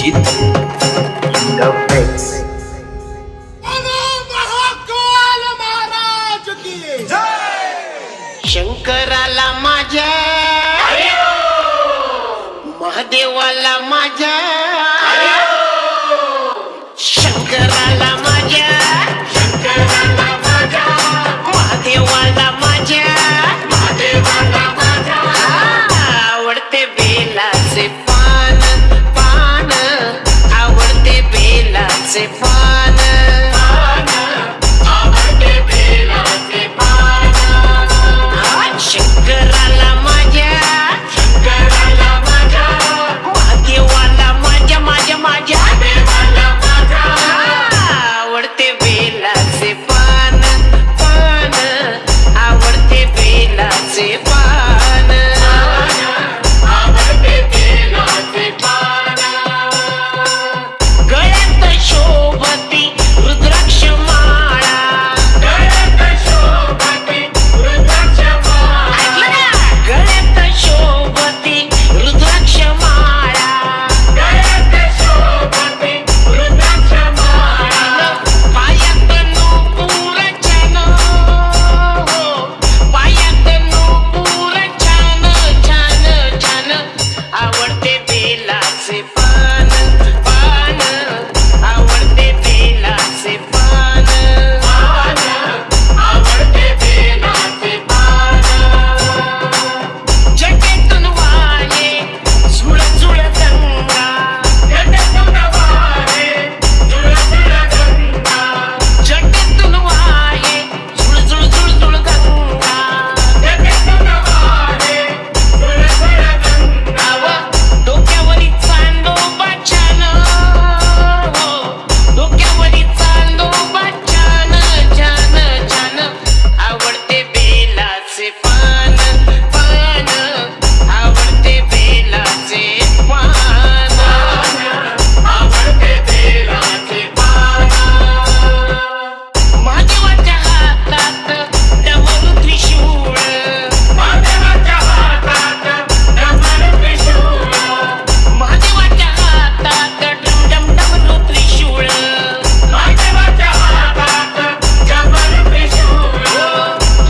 अभिजित इंडफेक्स. शंकराला माझ्या महादेवाला माझ्या शंकराला माझ्या महादेवाला माझ्या आवडते बेलाचे पान पान आवडते बेलाचे पान शंकराला माझ्या महादेवाला माझ्या माझ्या आवडते बेलाचे पान पान आवडते बेलाचे पान गळ्यात शोभती रुद्राक्ष माळा गळ्यात शोभती रुद्राक्ष माळा पायात नूपुर छान पायात नूपुर छान छान छान आवडते बेलाचे पान पान आवडते बेलाचे पान जटेतून वाहे झुळ झुळ गंगा जटेतून वाहे झुळ झुळ झुळ गंगा डोक्यावरी चांदोबा छान डोक्यावरी चांदोबा छान छान छान आवडते बेलाचे पान पान आवडते बेलाचे पान महादेवाच्या हातात डमरू त्रिशूळ महादेवाच्या हातात डमरू त्रिशूळ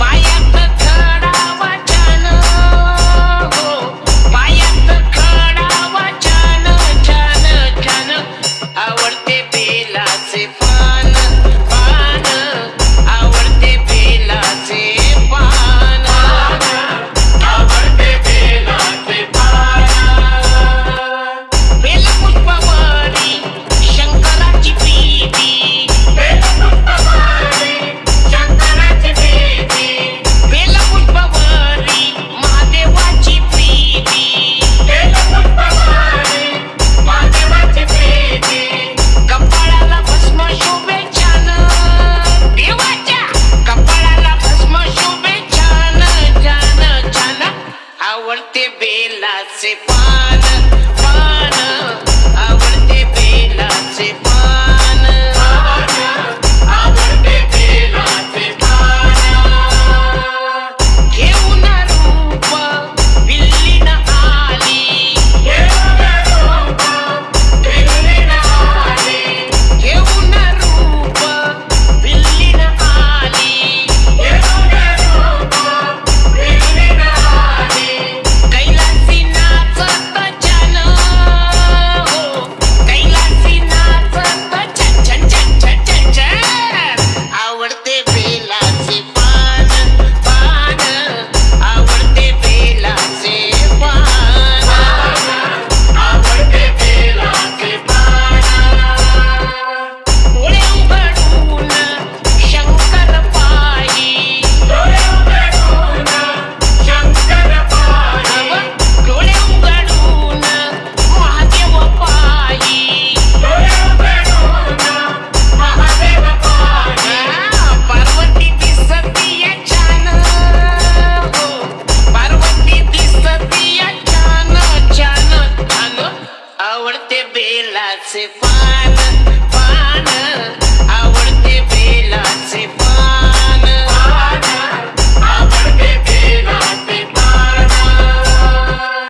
पायात खडावा छान पायात खडावा छान छान छान आवडते बेलाचे पान पान आवडते बेलाचे पान बेलपुष्पावरी शंकराची प्रीती बेलपुष्पावरी महादेवाची प्रीती कपाळाला भस्म शोभे छान देवाच्या कपाळाला भस्म शोभे छान छान छान आवडते बेलाचे पान पान आवडते बेलाचे पान घेऊन रूप विल्लीन आली घेऊन रूप विल्लीन आली कैलासी नाचत छान कैलासी नाचत छन छन छन छन छन छन आवडते बेलाचे पान पान आवडते बेलाचे पान डोळे उघडून शंकर पायी डोळे उघडून महादेव पायी पार्वती दिसतीया छान पार्वती दिसतीया छान छान छान आवडते बेलाचे पान